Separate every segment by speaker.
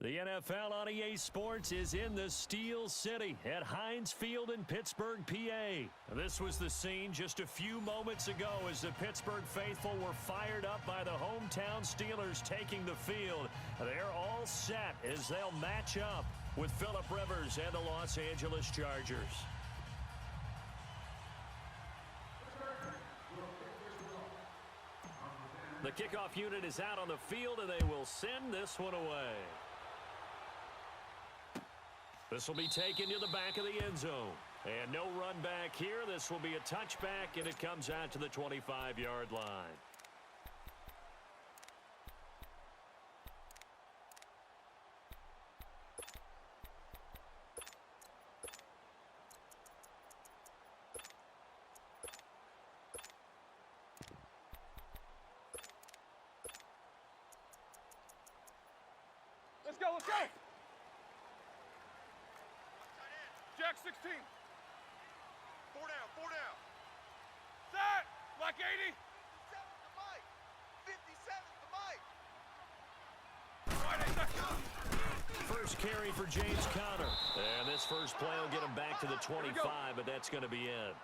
Speaker 1: The NFL on EA Sports is in the Steel City at Heinz Field in Pittsburgh, PA. This was the scene just a few moments ago as the Pittsburgh faithful were fired up by the hometown Steelers taking the field. They're all set as they'll match up with Phillip Rivers and the Los Angeles Chargers. The kickoff unit is out on the field, and they will send this one away. This will be taken to the back of the end zone. And no run back here. This will be a touchback, and it comes out to the 25-yard line.
Speaker 2: Let's go, let's go! Jack 16. 4 down, 4 down. Set! Like 80.
Speaker 3: 57 to Mike. 57 to Mike.
Speaker 1: First carry for James Conner. And this first play will get him back to the 25, but that's going to be it.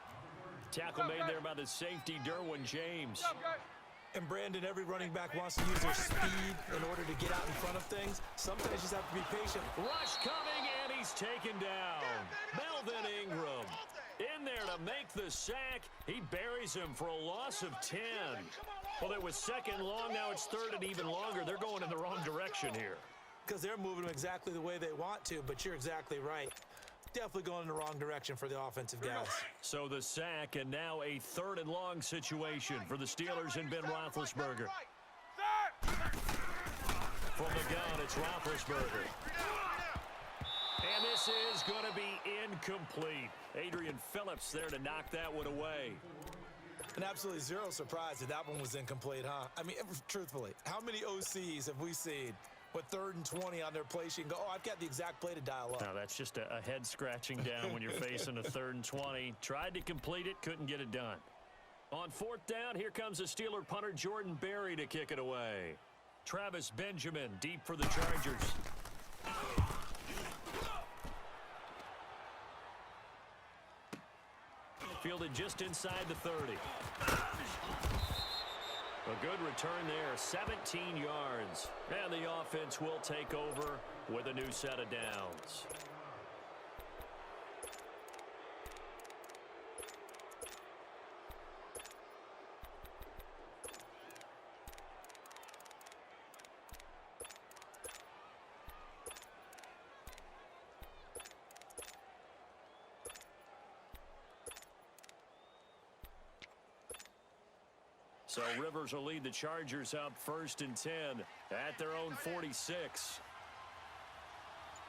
Speaker 1: Tackle made there by the safety, Derwin James.
Speaker 4: And Brandon, every running back wants to use their speed in order to get out in front of things. Sometimes you just have to be patient.
Speaker 1: Rush coming, and he's taken down. Melvin Ingram in there to make the sack. He buries him for a loss of 10. Well, it was second long. Now it's third and even longer. They're going in the wrong direction here.
Speaker 4: Because they're moving them exactly the way they want to, but you're exactly right. Definitely going in the wrong direction for the offensive guys.
Speaker 1: So the sack, and now a third and long situation for the Steelers and Ben Roethlisberger. From the gun, it's Roethlisberger. And this is going to be incomplete. Adrian Phillips there to knock that one away.
Speaker 4: And absolutely zero surprise that that one was incomplete, huh? I mean, truthfully, how many OCs have we seen with 3rd and 20 on their play sheet and go, oh, I've got the exact play to dial up?
Speaker 1: Now, that's just a head scratching down when you're facing a 3rd and 20. Tried to complete it, couldn't get it done. On 4th down, here comes the Steeler punter Jordan Berry to kick it away. Travis Benjamin deep for the Chargers. Fielded just inside the 30. A good return there, 17 yards. And the offense will take over with a new set of downs. So Rivers will lead the Chargers up 1st and 10 at their own 46.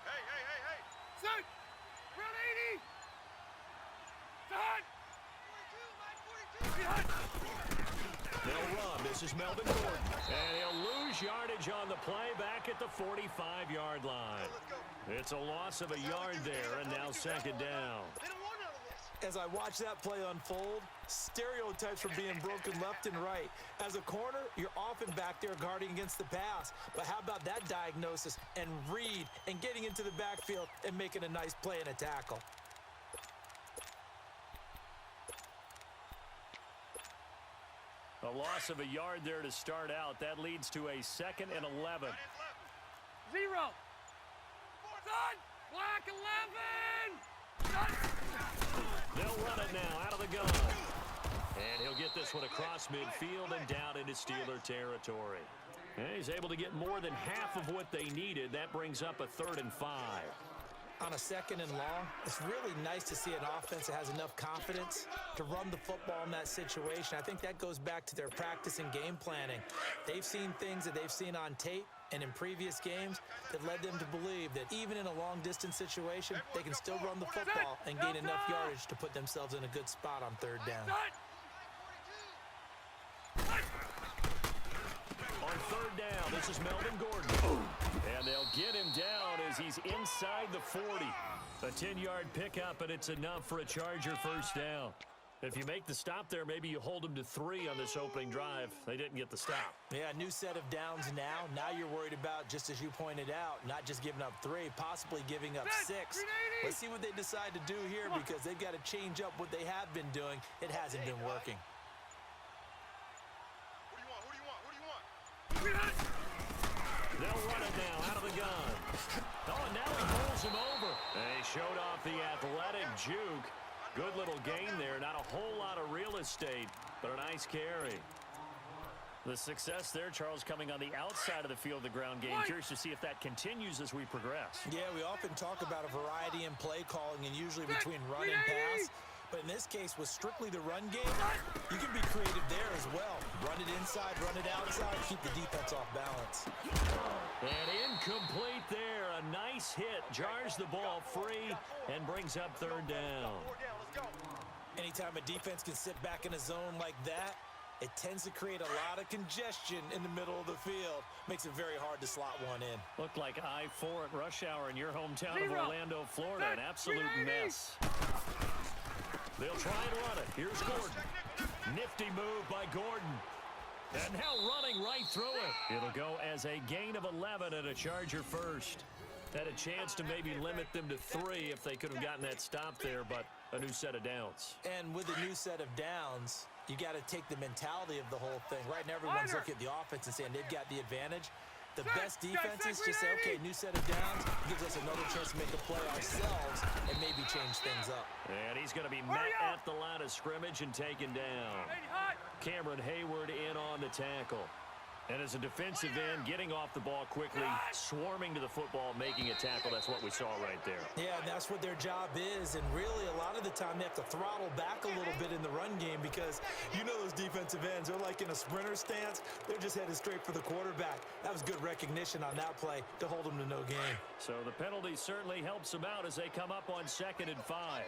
Speaker 2: Hey. Set! Round 80! Set!
Speaker 1: They'll run. This is Melvin Gordon. And he'll lose yardage on the play back at the 45-yard line. It's a loss of a yard there, and now 2nd down.
Speaker 4: As I watch that play unfold, stereotypes are being broken left and right. As a corner, you're often back there guarding against the pass. But how about that diagnosis and read and getting into the backfield and making a nice play and a tackle?
Speaker 1: A loss of a yard there to start out. That leads to a 2nd and 11.
Speaker 2: 0. Son! Black 11!
Speaker 1: They'll run it now out of the gun. And he'll get this one across midfield and down into Steeler territory. And he's able to get more than half of what they needed. That brings up a 3rd and 5.
Speaker 4: On a 2nd and long, it's really nice to see an offense that has enough confidence to run the football in that situation. I think that goes back to their practice and game planning. They've seen things that they've seen on tape and in previous games that led them to believe that even in a long-distance situation, they can still run the football and gain enough yardage to put themselves in a good spot on 3rd down.
Speaker 1: On 3rd down, this is Melvin Gordon. And they'll get him down as he's inside the 40. A 10-yard pickup, and it's enough for a Charger 1st down. If you make the stop there, maybe you hold them to 3 on this opening drive. They didn't get the stop.
Speaker 4: Yeah, new set of downs now. Now you're worried about, just as you pointed out, not just giving up 3, possibly giving up 6. Let's see what they decide to do here because they've got to change up what they have been doing. It hasn't been working.
Speaker 2: Who do you want?
Speaker 1: They'll run it now out of the gun. Oh, and now he bowls him over. They showed off the athletic juke. Good little gain there. Not a whole lot of real estate, but a nice carry. The success there, Charles, coming on the outside of the field, the ground game. Curious to see if that continues as we progress.
Speaker 4: Yeah, we often talk about a variety in play calling and usually between run and pass. But in this case, with strictly the run game, you can be creative there as well. Run it inside, run it outside, keep the defense off balance.
Speaker 1: And incomplete there. A nice hit. Jars the ball free and brings up 3rd down.
Speaker 4: Anytime a defense can sit back in a zone like that, it tends to create a lot of congestion in the middle of the field. Makes it very hard to slot one in.
Speaker 1: Looked like I-4 at rush hour in your hometown of Orlando, Florida. An absolute mess. They'll try and run it. Here's Gordon. Nifty move by Gordon. And now running right through it. It'll go as a gain of 11 and a Charger first. Had a chance to maybe limit them to 3 if they could have gotten that stop there, but a new set of downs.
Speaker 4: And with a new set of downs, you got to take the mentality of the whole thing. Right now, everyone's looking at the offense and saying they've got the advantage. The best defenses just say, okay, new set of downs, gives us another chance to make a play ourselves and maybe change things up.
Speaker 1: And he's going to be met at the line of scrimmage and taken down. Cameron Hayward in on the tackle. And as a defensive end, getting off the ball quickly, swarming to the football, making a tackle. That's what we saw right there.
Speaker 4: Yeah, that's what their job is. And really, a lot of the time, they have to throttle back a little bit in the run game because you know those defensive ends, they're like in a sprinter stance. They're just headed straight for the quarterback. That was good recognition on that play to hold them to no gain.
Speaker 1: So the penalty certainly helps them out as they come up on 2nd and 5.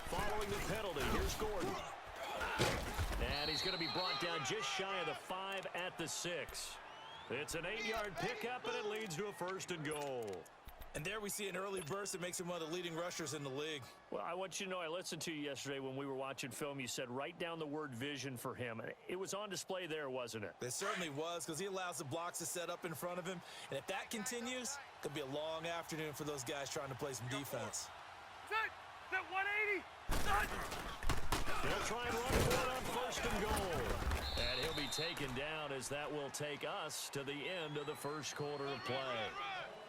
Speaker 1: Following the penalty, here's Gordon. And he's going to be brought down just shy of the 5 at the 6. It's an 8-yard pickup, and it leads to a 1st and goal.
Speaker 4: And there we see an early burst that makes him one of the leading rushers in the league.
Speaker 1: Well, I want you to know, I listened to you yesterday when we were watching film. You said write down the word vision for him. It was on display there, wasn't it?
Speaker 4: It certainly was because he allows the blocks to set up in front of him. And if that continues, it could be a long afternoon for those guys trying to play some defense.
Speaker 2: Set 180.
Speaker 1: He'll try and run for it on 1st and goal. And he'll be taken down as that will take us to the end of the 1st quarter of play.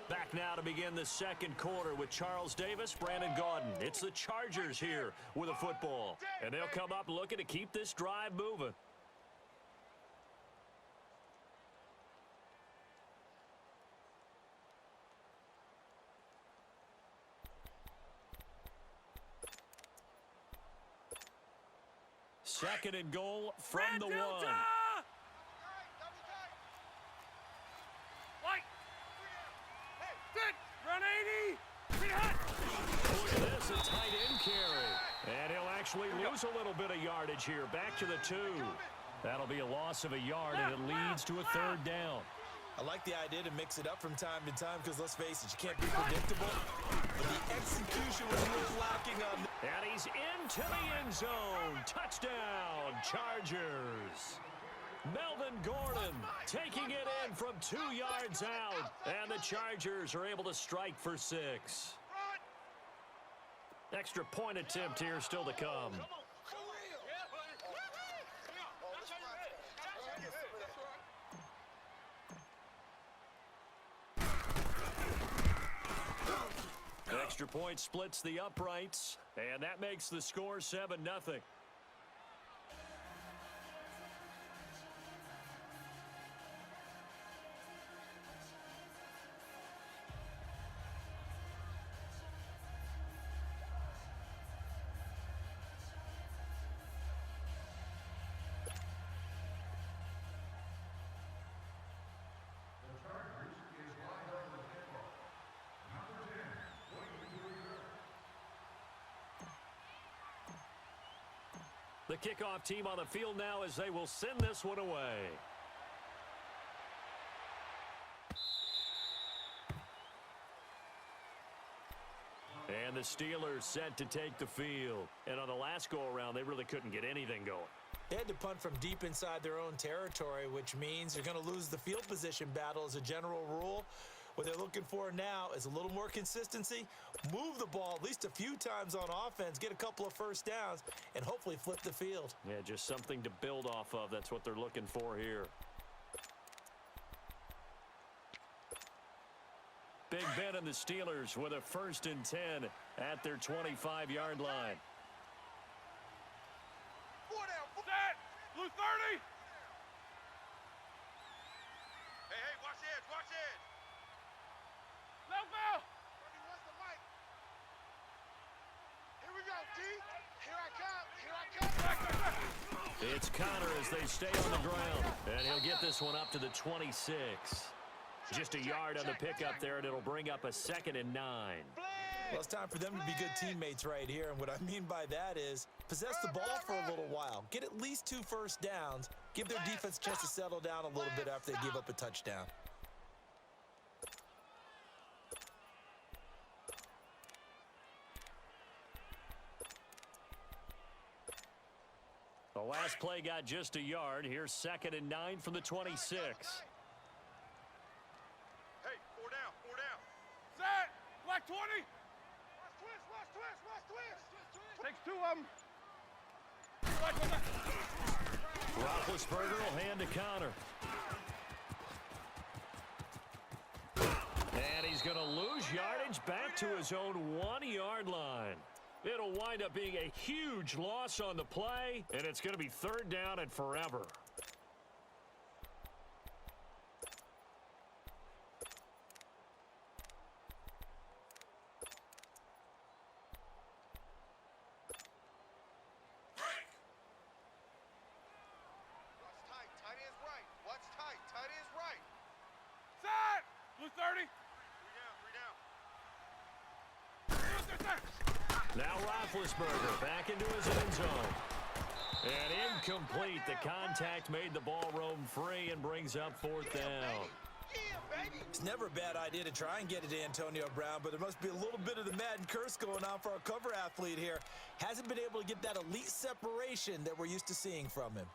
Speaker 1: Back now to begin the 2nd quarter with Charles Davis, Brandon Gaudin. It's the Chargers here with a football. And they'll come up looking to keep this drive moving. Second and goal from the 1.
Speaker 2: Run 80.
Speaker 1: Look at this, a tight end carry. And he'll actually lose a little bit of yardage here. Back to the 2. That'll be a loss of a yard, and it leads to a 3rd down.
Speaker 4: I like the idea to mix it up from time to time because, let's face it, you can't be predictable. But the execution was a little lacking on.
Speaker 1: And he's into the end zone. Touchdown, Chargers. Melvin Gordon taking it in from 2 yards out. And the Chargers are able to strike for 6. Extra point attempt here still to come. Extra point splits the uprights, and that makes the score 7-0. The kickoff team on the field now as they will send this one away. And the Steelers set to take the field. And on the last go-around, they really couldn't get anything going.
Speaker 4: They had to punt from deep inside their own territory, which means you're going to lose the field position battle as a general rule. What they're looking for now is a little more consistency, move the ball at least a few times on offense, get a couple of first downs, and hopefully flip the field.
Speaker 1: Yeah, just something to build off of. That's what they're looking for here. Big Ben and the Steelers with a 1st and 10 at their 25-yard line.
Speaker 2: Set. Blue 30. Hey, watch the edge, watch the edge. Left bell. Where's the mic? Here we go, D. Here I come.
Speaker 1: It's Connor as they stay on the ground. And he'll get this one up to the 26. Just a yard on the pickup there, and it'll bring up a 2nd and 9.
Speaker 4: Well, it's time for them to be good teammates right here, and what I mean by that is possess the ball for a little while, get at least 2 first downs, give their defense a chance to settle down a little bit after they give up a touchdown.
Speaker 1: The last play got just a yard. Here's 2nd and 9 from the 26.
Speaker 2: Hey, 4 down, 4 down. Set. Black 20. Watch twist. Takes 2 of them.
Speaker 1: Roethlisberger will hand to Connor. And he's going to lose yardage back to his own 1-yard line. It'll wind up being a huge loss on the play, and it's going to be 3rd down and forever.
Speaker 2: Tight end's right. Set. Blue 30. 3 down.
Speaker 1: Now Roethlisberger back into his end zone. And incomplete. The contact made the ball roam free and brings up 4th down.
Speaker 4: It's never a bad idea to try and get it to Antonio Brown, but there must be a little bit of the Madden curse going on for our cover athlete here. Hasn't been able to get that elite separation that we're used to seeing from him.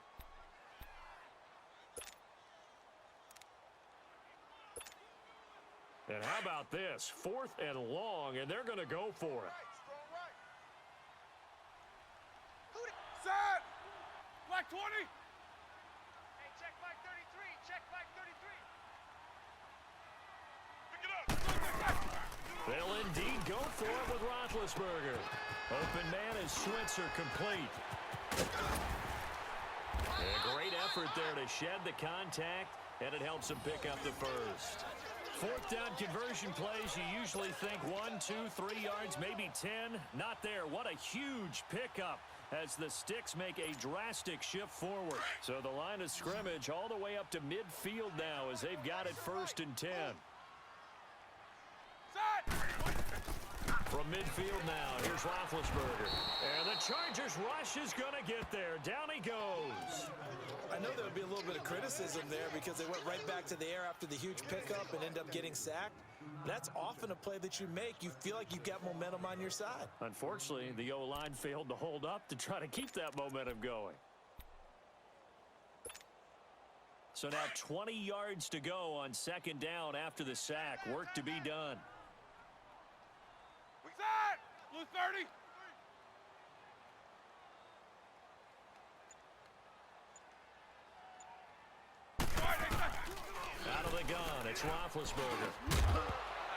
Speaker 1: And how about this? 4th and long, and they're going to go for it.
Speaker 2: Set. Black 20. Hey, check Black 33. Check Black 33. Pick it up.
Speaker 1: They'll indeed go for it with Roethlisberger. Open man is Switzer complete. A great effort there to shed the contact, and it helps him pick up the first. 4th down conversion plays, you usually think 1, 2, 3 yards, maybe 10. Not there. What a huge pickup as the Sticks make a drastic shift forward. So the line of scrimmage all the way up to midfield now as they've got it 1st and 10.
Speaker 2: Set.
Speaker 1: From midfield now, here's Roethlisberger. And the Chargers rush is going to get there. Down he goes.
Speaker 4: I know there would be a little bit of criticism there because they went right back to the air after the huge pickup and end up getting sacked. That's often a play that you make. You feel like you've got momentum on your side.
Speaker 1: Unfortunately, the O-line failed to hold up to try to keep that momentum going. So now 20 yards to go on 2nd down after the sack. Work to be done.
Speaker 2: Set. Blue 30.
Speaker 1: Out of the gun, it's Roethlisberger.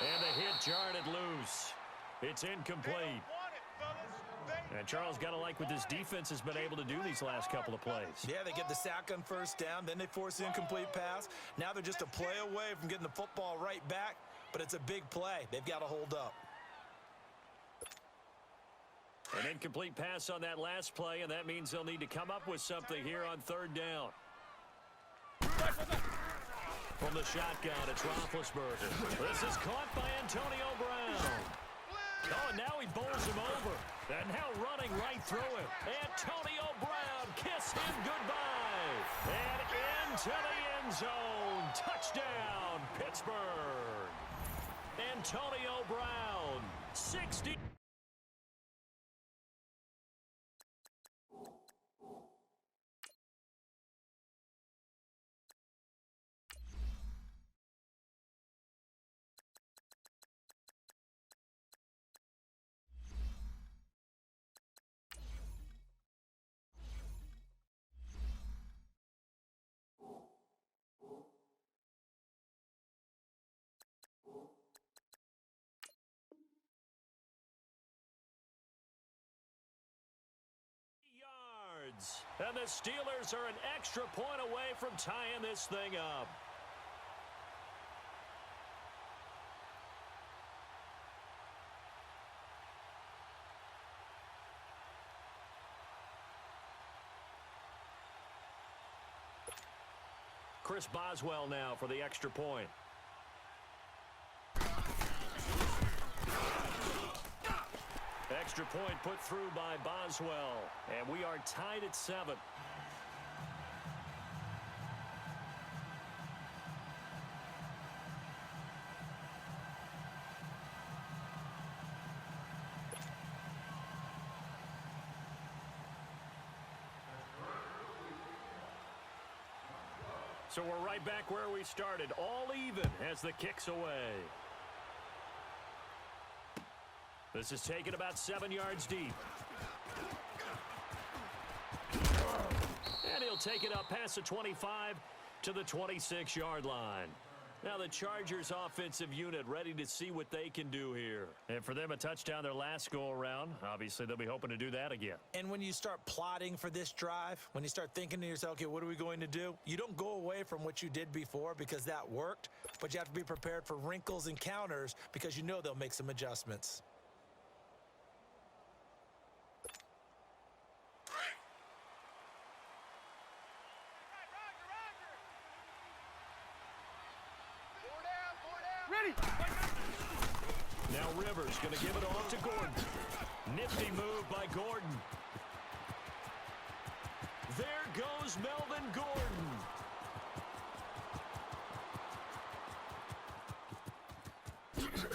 Speaker 1: And the hit jarred it loose. It's incomplete. And Charles, got to like what this defense has been able to do these last couple of plays.
Speaker 4: Yeah, they get the sack on 1st down, then they force the incomplete pass. Now they're just a play away from getting the football right back, but it's a big play. They've got to hold up.
Speaker 1: An incomplete pass on that last play, and that means they'll need to come up with something here on 3rd down. From the shotgun, it's Roethlisberger. This is caught by Antonio Brown. Oh, and now he bowls him over. And now running right through him. Antonio Brown, kiss him goodbye. And into the end zone. Touchdown, Pittsburgh. Antonio Brown, 60. And the Steelers are an extra point away from tying this thing up. Chris Boswell now for the extra point. Extra point put through by Boswell, and we are tied at 7. So we're right back where we started, all even as the kick's away. This is taken about 7 yards deep. And he'll take it up past the 25 to the 26-yard line. Now the Chargers offensive unit ready to see what they can do here. And for them, a touchdown their last go-around. Obviously, they'll be hoping to do that again.
Speaker 4: And when you start plotting for this drive, when you start thinking to yourself, okay, what are we going to do? You don't go away from what you did before because that worked, but you have to be prepared for wrinkles and counters because you know they'll make some adjustments.
Speaker 1: Now Rivers going to give it off to Gordon. Nifty move by Gordon. There goes Melvin Gordon.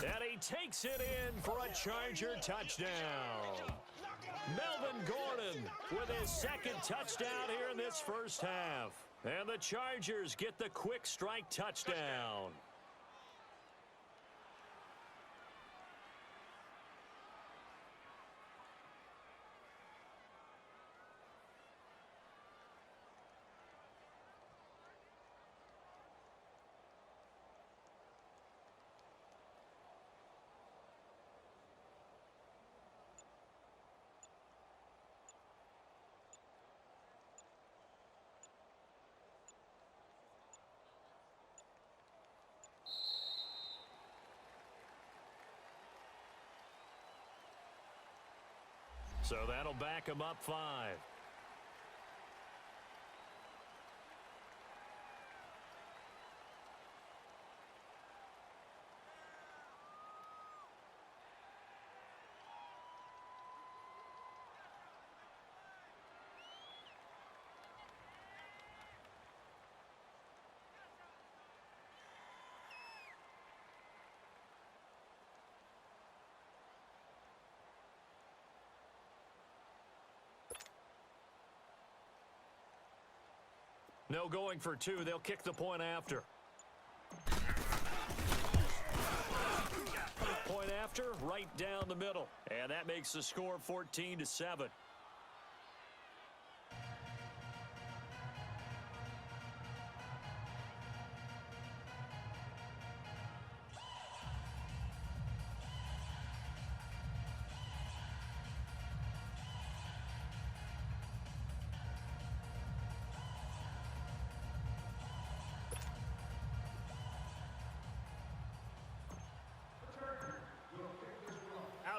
Speaker 1: And he takes it in for a Charger touchdown. Melvin Gordon with his second touchdown here in this first half. And the Chargers get the quick strike touchdown. So that'll back him up 5. No going for 2. They'll kick the point after. Point after, right down the middle. And that makes the score 14-7.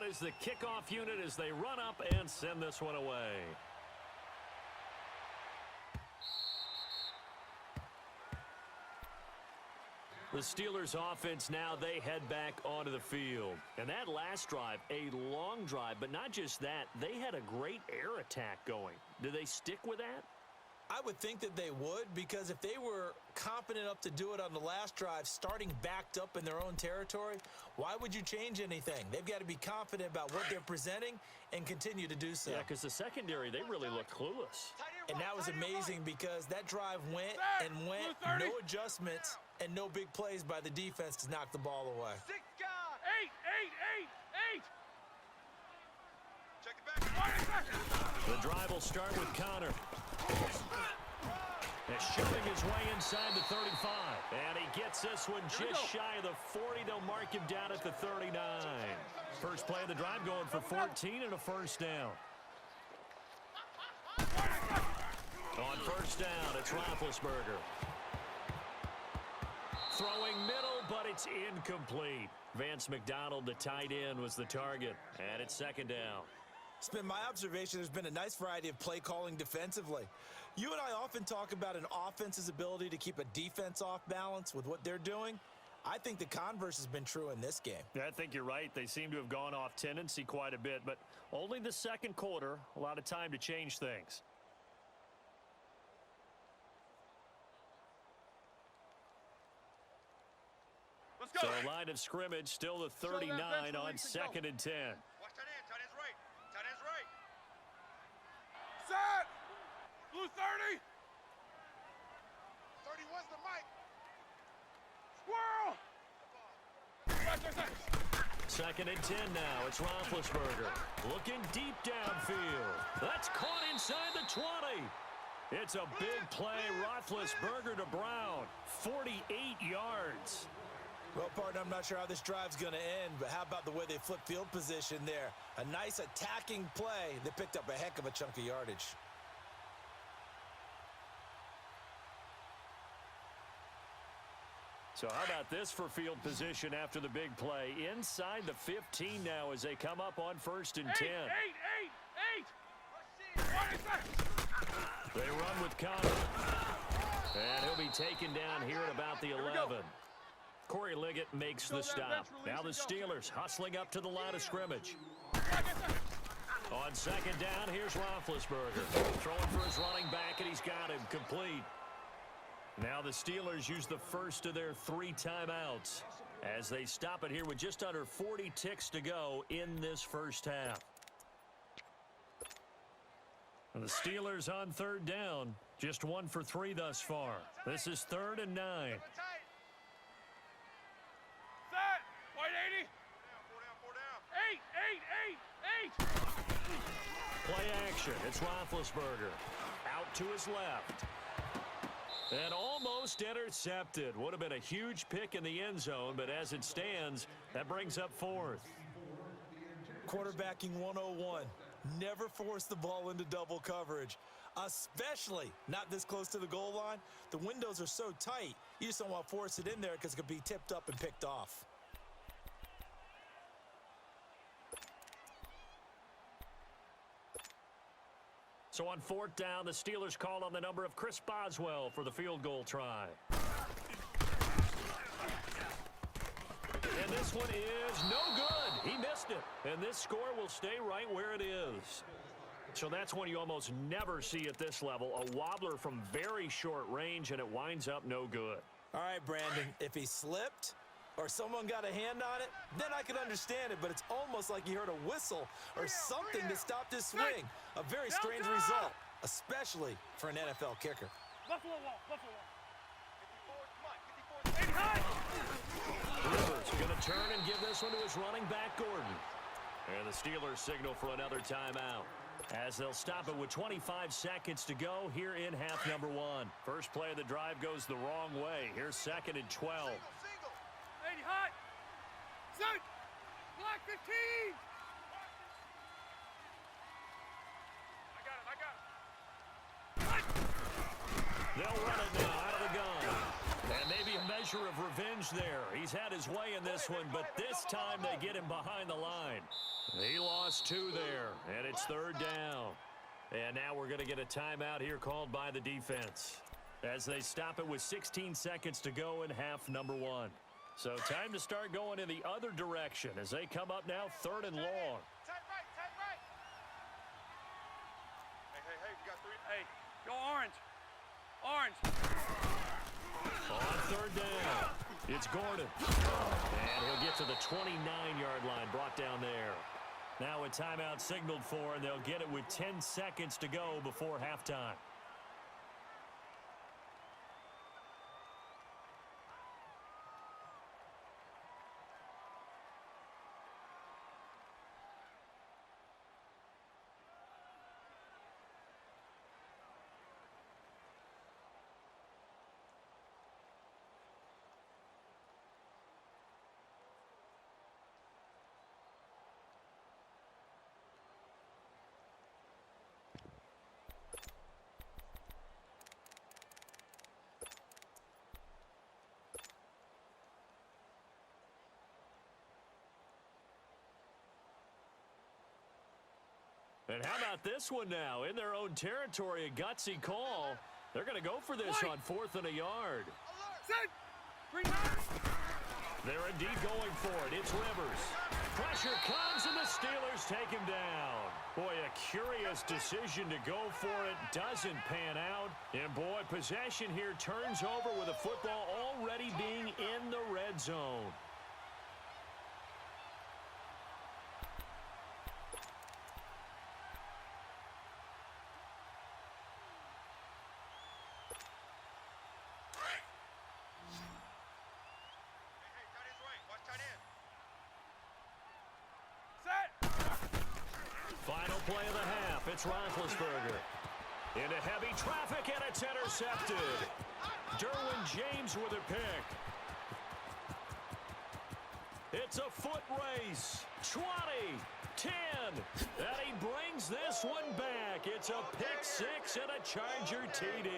Speaker 1: Is the kickoff unit as they run up and send this one away. The Steelers offense now, they head back onto the field. And that last drive, a long drive, but not just that, they had a great air attack going. Do they stick with that?
Speaker 4: I would think that they would, because if they were confident enough to do it on the last drive, starting backed up in their own territory, why would you change anything? They've got to be confident about what they're presenting and continue to do so.
Speaker 1: Yeah, because the secondary, they really look clueless.
Speaker 4: And that was amazing because that drive went and went, no adjustments and no big plays by the defense to knock the ball away.
Speaker 2: 6 guys. 8. Check it back.
Speaker 1: The drive will start with Connor. He's shoving his way inside the 35. And he gets this one just shy of the 40. They'll mark him down at the 39. First play of the drive going for 14 and a first down. On first down, it's Roethlisberger. Throwing middle, but it's incomplete. Vance McDonald, the tight end, was the target. And it's second down.
Speaker 4: It's been my observation there's been a nice variety of play calling defensively. You and I often talk about an offense's ability to keep a defense off balance with what they're doing. I think the converse has been true in this game.
Speaker 1: Yeah, I think you're right. They seem to have gone off tendency quite a bit, but only the second quarter, a lot of time to change things.
Speaker 2: Let's go.
Speaker 1: So a line of scrimmage, still the 39 on 2nd and 10.
Speaker 2: Watch tight end. Tight end's right. Tight end's right. Set. Blue 30. 31's the mic. Squirrel.
Speaker 1: Second and 10 now. It's Roethlisberger looking deep downfield. That's caught inside the 20. It's a big play. Roethlisberger to Brown. 48 yards.
Speaker 4: Well, partner, I'm not sure how this drive's going to end, but how about the way they flip field position there? A nice attacking play that picked up a heck of a chunk of yardage.
Speaker 1: So how about this for field position after the big play? Inside the 15 now as they come up on 1st and 10.
Speaker 2: 8.
Speaker 1: They run with Connor. And he'll be taken down here at about the 11. Corey Liggett makes the stop. Now the Steelers hustling up to the line of scrimmage. On second down, here's Roethlisberger. Throwing for his running back, and he's got him complete. Now the Steelers use the first of their 3 timeouts as they stop it here with just under 40 ticks to go in this first half. And the Steelers on 3rd down, just 1 for 3 thus far. This is 3rd and 9.
Speaker 2: Set. White 80. 4 down. 8.
Speaker 1: Play action. It's Roethlisberger. Out to his left. And almost intercepted. Would have been a huge pick in the end zone, but as it stands, that brings up 4th.
Speaker 4: Quarterbacking 101. Never force the ball into double coverage, especially not this close to the goal line. The windows are so tight, you just don't want to force it in there because it could be tipped up and picked off.
Speaker 1: So on 4th down, the Steelers call on the number of Chris Boswell for the field goal try. And this one is no good. He missed it. And this score will stay right where it is. So that's one you almost never see at this level. A wobbler from very short range, and it winds up no good.
Speaker 4: All right, Brandon, if he slipped or someone got a hand on it, then I could understand it, but it's almost like he heard a whistle or something that stopped his swing. A very strange result, especially for an NFL kicker.
Speaker 2: Buffalo wall. Come on. 80 high.
Speaker 1: Rivers going to turn and give this one to his running back, Gordon. And the Steelers signal for another timeout as they'll stop it with 25 seconds to go here in half number 1. First play of the drive goes the wrong way. Here's 2nd and 12.
Speaker 2: 80 high. Set. Block 15. I got it.
Speaker 1: They'll run it now out of the gun. And maybe a measure of revenge there. He's had his way in this one, but this time they get him behind the line. He lost 2 there, and it's 3rd down. And now we're going to get a timeout here called by the defense as they stop it with 16 seconds to go in half number 1. So time to start going in the other direction as they come up now 3rd and long.
Speaker 2: Tight right. Hey, we got 3. Hey, go orange. Orange.
Speaker 1: On third down, it's Gordon. And he'll get to the 29-yard line, brought down there. Now a timeout signaled for, and they'll get it with 10 seconds to go before halftime. And how about this one now? In their own territory, a gutsy call. They're going to go for this on 4th and a yard. They're indeed going for it. It's Rivers. Pressure comes, and the Steelers take him down. Boy, a curious decision to go for it. Doesn't pan out. And, boy, possession here turns over with the football already being in the red zone. Final play of the half. It's Roethlisberger. Into heavy traffic, and it's intercepted. Derwin James with a pick. It's a foot race. 20, 10, and he brings this one back. It's a pick six and a Charger TD.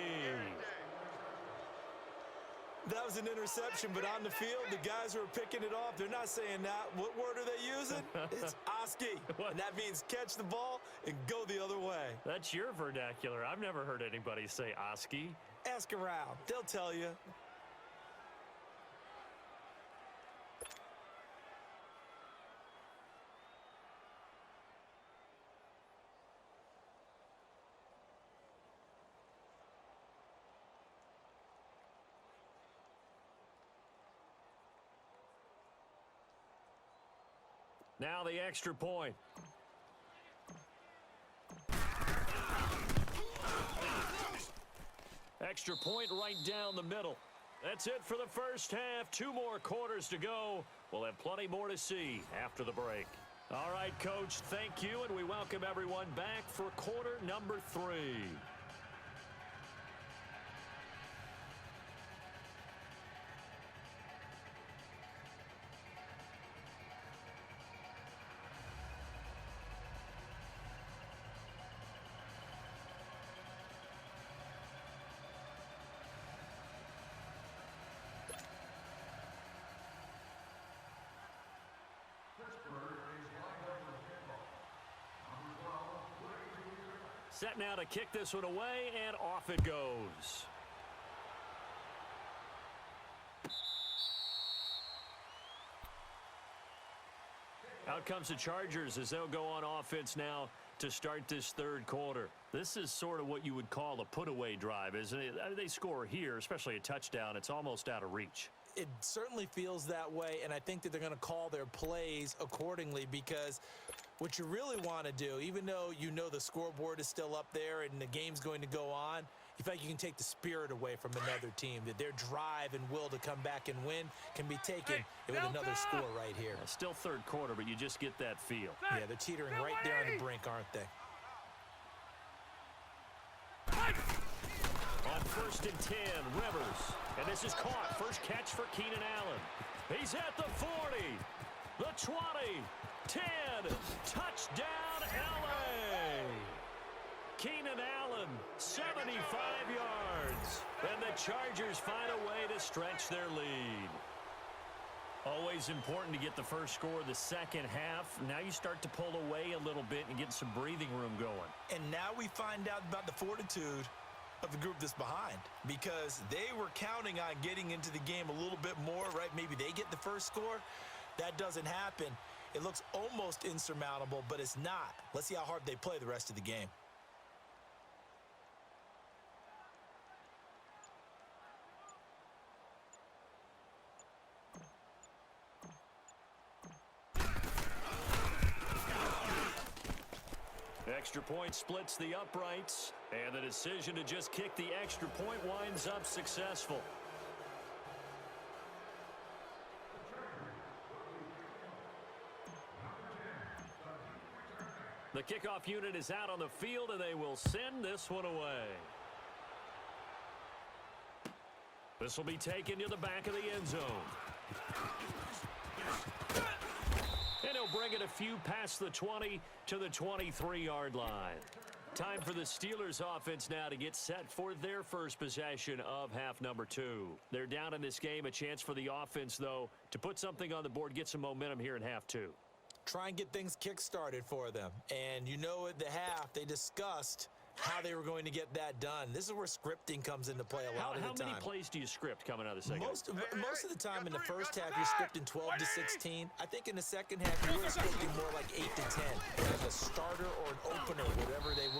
Speaker 4: That was an interception, but on the field, the guys who are picking it off, they're not saying that. What word are they using? It's Oski, and that means catch the ball and go the other way.
Speaker 1: That's your vernacular. I've never heard anybody say Oski.
Speaker 4: Ask around. They'll tell you.
Speaker 1: Now the extra point. Extra point right down the middle. That's it for the first half. 2 more quarters to go. We'll have plenty more to see after the break. All right, Coach, thank you, and we welcome everyone back for quarter number 3. Set now to kick this one away, and off it goes. Out comes the Chargers as they'll go on offense now to start this third quarter. This is sort of what you would call a put-away drive, isn't it? They score here, especially a touchdown. It's almost out of reach.
Speaker 4: It certainly feels that way, and I think that they're going to call their plays accordingly, because what you really want to do, even though you know the scoreboard is still up there and the game's going to go on, you feel like you can take the spirit away from another team, that their drive and will to come back and win can be taken with another score right here.
Speaker 1: Still third quarter, but you just get that feel.
Speaker 4: Yeah, they're teetering right there on the brink, aren't they?
Speaker 1: On 1st and 10, Rivers. And this is caught. First catch for Keenan Allen. He's at the 40, the 20, 10. Touchdown, L.A. Keenan Allen, 75 yards. And the Chargers find a way to stretch their lead. Always important to get the first score of the second half. Now you start to pull away a little bit and get some breathing room going.
Speaker 4: And now we find out about the fortitude of the group that's behind, because they were counting on getting into the game a little bit more, right? Maybe they get the first score. That doesn't happen. It looks almost insurmountable, but it's not. Let's see how hard they play the rest of the game.
Speaker 1: extra point splits the uprights, and the decision to just kick the extra point winds up successful. The kickoff unit is out on the field, and they will send this one away. This will be taken to the back of the end zone. And he'll bring it a few past the 20 to the 23-yard line. Time for the Steelers offense now to get set for their first possession of half number 2. They're down in this game. A chance for the offense, though, to put something on the board, get some momentum here in half 2.
Speaker 4: Try and get things kick-started for them. And you know at the half, they discussed how they were going to get that done. This is where scripting comes into play a lot of the time.
Speaker 1: How many plays do you script coming out of the second?
Speaker 4: Most of the time in the first half, you're scripting 12 to 16. I think in the second half, you're really scripting more like 8 to 10. As a starter or an opener,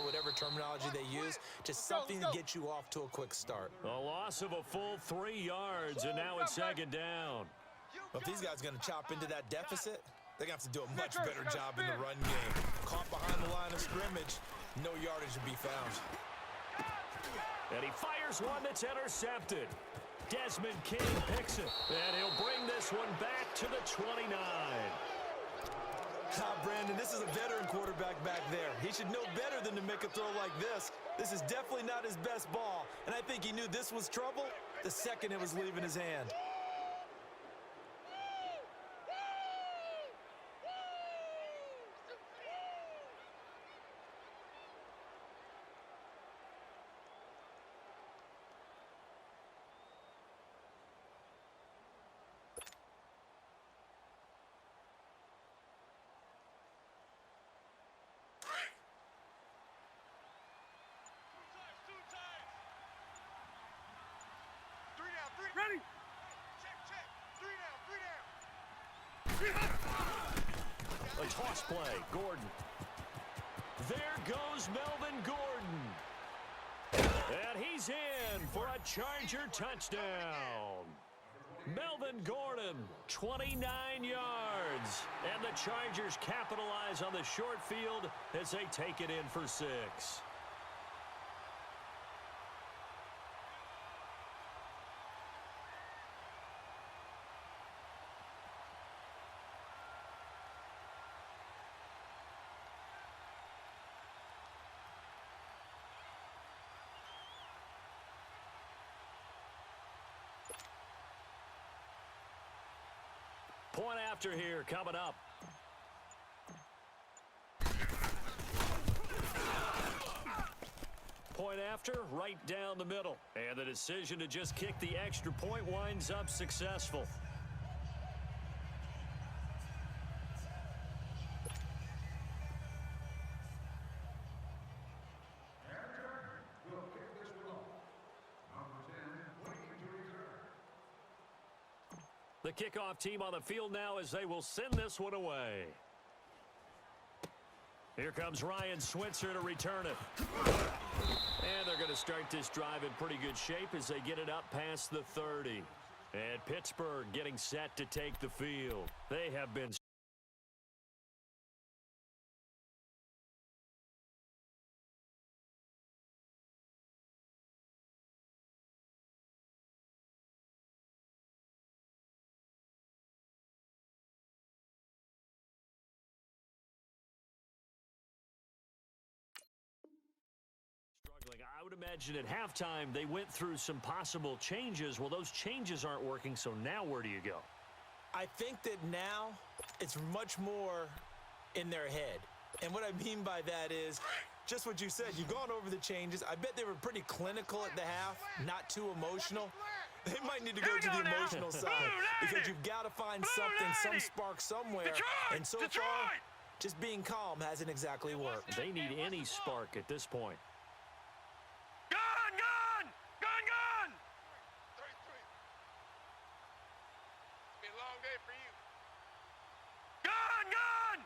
Speaker 4: whatever terminology they use, just something to get you off to a quick start.
Speaker 1: A loss of a full 3 yards, and now it's second down.
Speaker 4: Well, if these guys are going to chop into that deficit, they're going to have to do a much better job in the run game. Caught behind the line of scrimmage, no yardage to be found.
Speaker 1: And he fires one that's intercepted. Desmond King picks it, and he'll bring this one back to the 29.
Speaker 4: Brandon, this is a veteran quarterback back there. He should know better than to make a throw like this. This is definitely not his best ball, and I think he knew this was trouble the second it was leaving his hand.
Speaker 2: Ready? Check. 3 down.
Speaker 1: A toss play, Gordon. There goes Melvin Gordon. And he's in for a Charger touchdown. Melvin Gordon, 29 yards. And the Chargers capitalize on the short field as they take it in for 6. Point after here coming up. Point after, right down the middle. And the decision to just kick the extra point winds up successful. The kickoff team on the field now as they will send this one away. Here comes Ryan Switzer to return it. And they're going to start this drive in pretty good shape as they get it up past the 30. And Pittsburgh getting set to take the field. They have been I would imagine at halftime they went through some possible changes. Well, those changes aren't working, so now where do you go?
Speaker 4: I think that now it's much more in their head. And what I mean by that is just what you said. You've gone over the changes. I bet they were pretty clinical at the half, not too emotional. They might need to go to the emotional side because you've got to find something, some spark somewhere. And so far, just being calm hasn't exactly worked.
Speaker 1: They need any spark at this point.
Speaker 2: Gun! 33. It's been a long day for you. Gun!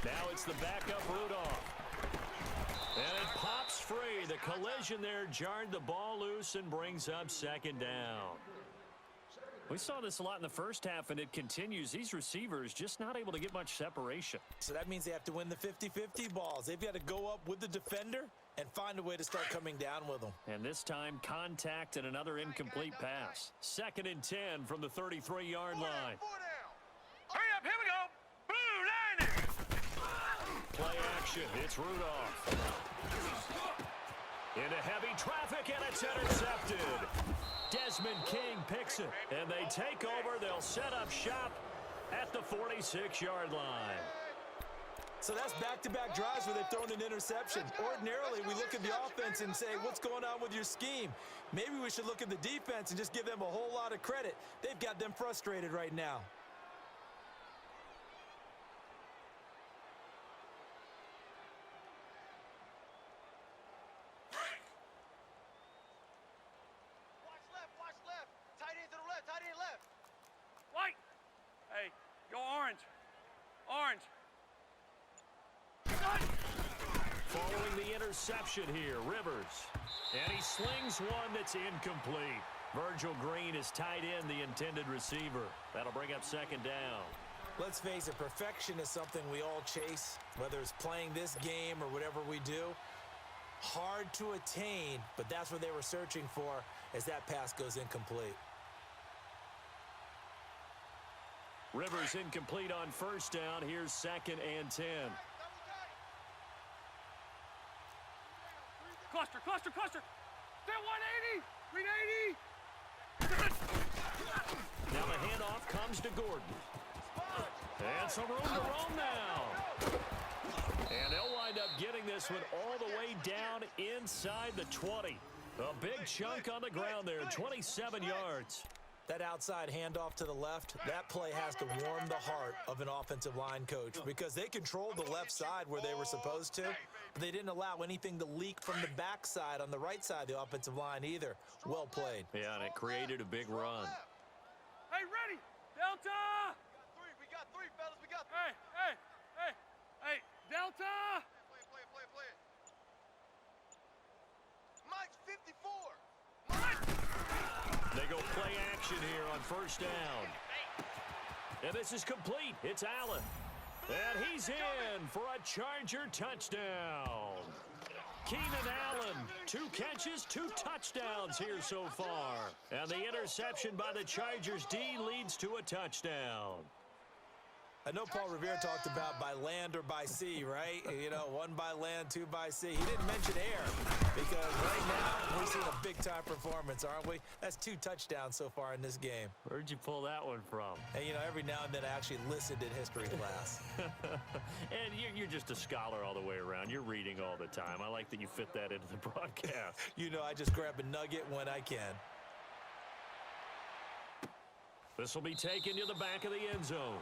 Speaker 1: Now it's the backup Rudolph. And it pops free. The collision there jarred the ball loose and brings up second down. We saw this a lot in the first half, and it continues. These receivers just not able to get much separation.
Speaker 4: So that means they have to win the 50-50 balls. They've got to go up with the defender and find a way to start coming down with them.
Speaker 1: And this time, contact and another incomplete pass. 2nd and 10 from the 33-yard line.
Speaker 2: Hurry up, here we go. Blue Liners.
Speaker 1: Play action. It's Rudolph. Into heavy traffic, and it's intercepted. Desmond King picks it, and they take over. They'll set up shop at the 46-yard line.
Speaker 4: So that's back-to-back drives where they've thrown an interception. Ordinarily, we look at the offense and say, what's going on with your scheme? Maybe we should look at the defense and just give them a whole lot of credit. They've got them frustrated right now.
Speaker 2: Watch left. Tight end to the left, tight end left.
Speaker 3: White. Hey, go orange. Orange.
Speaker 1: Following the interception here, Rivers. And he slings one that's incomplete. Virgil Green is tied in the intended receiver. That'll bring up 2nd down.
Speaker 4: Let's face it, perfection is something we all chase, whether it's playing this game or whatever we do. Hard to attain, but that's what they were searching for as that pass goes incomplete.
Speaker 1: Rivers incomplete on 1st down. Here's 2nd and 10.
Speaker 3: Cluster. They're 180. 380.
Speaker 1: Now the handoff comes to Gordon. And some room to roam now. And they'll wind up getting this one all the way down inside the 20. A big chunk on the ground there, 27 yards.
Speaker 4: That outside handoff to the left, that play has to warm the heart of an offensive line coach because they controlled the left side where they were supposed to, but they didn't allow anything to leak from the backside on the right side of the offensive line either. Well played.
Speaker 1: Yeah, and it created a big run.
Speaker 3: Hey, ready. Delta.
Speaker 2: We got three, fellas. We got three.
Speaker 3: Hey, Delta.
Speaker 2: Play it. Mike's 54.
Speaker 1: They go play action here on 1st down. And this is complete. It's Allen. And he's in for a Charger touchdown. Keenan Allen, 2 catches, 2 touchdowns here so far. And the interception by the Chargers D leads to a touchdown.
Speaker 4: I know Paul Revere talked about by land or by sea, right? You know, 1 by land, 2 by sea. He didn't mention air because right now we're seeing a big-time performance, aren't we? That's 2 touchdowns so far in this game.
Speaker 1: Where'd you pull that one from?
Speaker 4: And, you know, every now and then I actually listened in history class.
Speaker 1: And you're just a scholar all the way around. You're reading all the time. I like that you fit that into the broadcast.
Speaker 4: You know, I just grab a nugget when I can.
Speaker 1: This will be taken to the back of the end zone.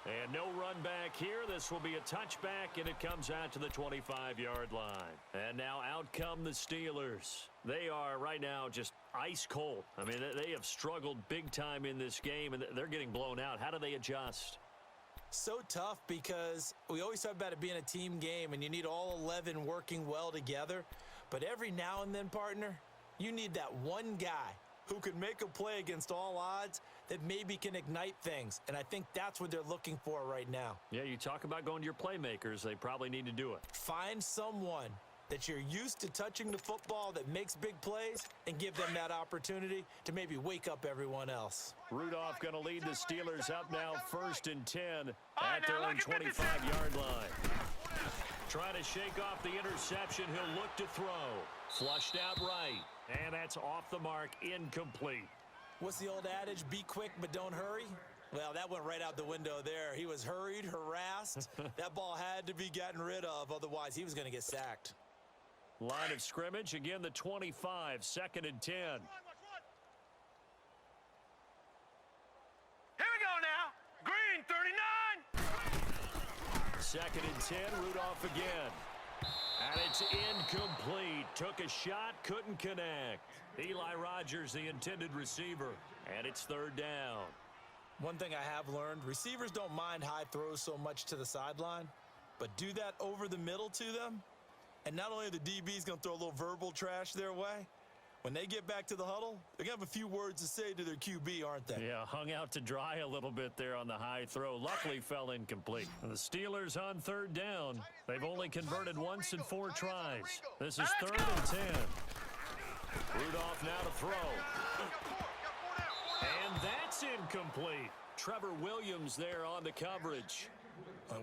Speaker 1: And no run back here. This will be a touchback, and it comes out to the 25-yard line. And now out come the Steelers. They are right now just ice cold. I mean, they have struggled big time in this game, and they're getting blown out. How do they adjust?
Speaker 4: So tough because we always talk about it being a team game, and you need all 11 working well together. But every now and then, partner, you need that one guy who can make a play against all odds that maybe can ignite things. And I think that's what they're looking for right now.
Speaker 1: Yeah, you talk about going to your playmakers. They probably need to do it.
Speaker 4: Find someone that you're used to touching the football that makes big plays and give them that opportunity to maybe wake up everyone else.
Speaker 1: Rudolph going to lead the Steelers up now 1st and 10 at their own 25-yard line. Trying to shake off the interception. He'll look to throw. Flushed out right. And that's off the mark, incomplete.
Speaker 4: What's the old adage? Be quick, but don't hurry. Well, that went right out the window there. He was hurried, harassed. That ball had to be gotten rid of. Otherwise, he was going to get sacked.
Speaker 1: Line of scrimmage, again, the 25, 2nd and 10.
Speaker 2: Here
Speaker 3: we go now. Green, 39.
Speaker 1: 2nd and 10, Rudolph again. And it's incomplete. Took a shot, couldn't connect. Eli Rogers, the intended receiver. And it's 3rd down.
Speaker 4: One thing I have learned, receivers don't mind high throws so much to the sideline, but do that over the middle to them, and not only are the DBs going to throw a little verbal trash their way,
Speaker 5: When they get back to the huddle, they're going to have a few words to say to their QB, aren't they?
Speaker 1: Yeah, hung out to dry a little bit there on the high throw. Luckily fell incomplete. The Steelers on third down. They've only converted once in 4 tries. This is 3rd and 10. Rudolph now to throw. And that's incomplete. Trevor Williams there on the coverage.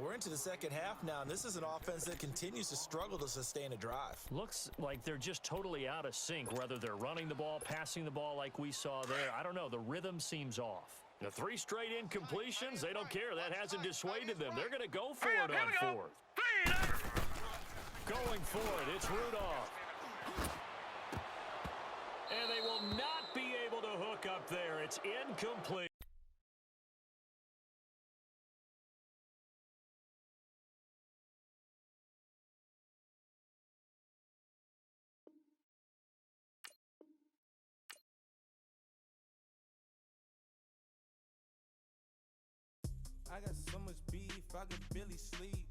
Speaker 5: We're into the second half now, and this is an offense that continues to struggle to sustain a drive.
Speaker 1: Looks like they're just totally out of sync, whether they're running the ball, passing the ball like we saw there. I don't know. The rhythm seems off. The 3 straight incompletions, they don't care. That hasn't dissuaded them. They're going to go for it on 4th. Going for it, it's Rudolph. And they will not be able to hook up there. It's incomplete.
Speaker 6: I got so much beef, I could barely sleep.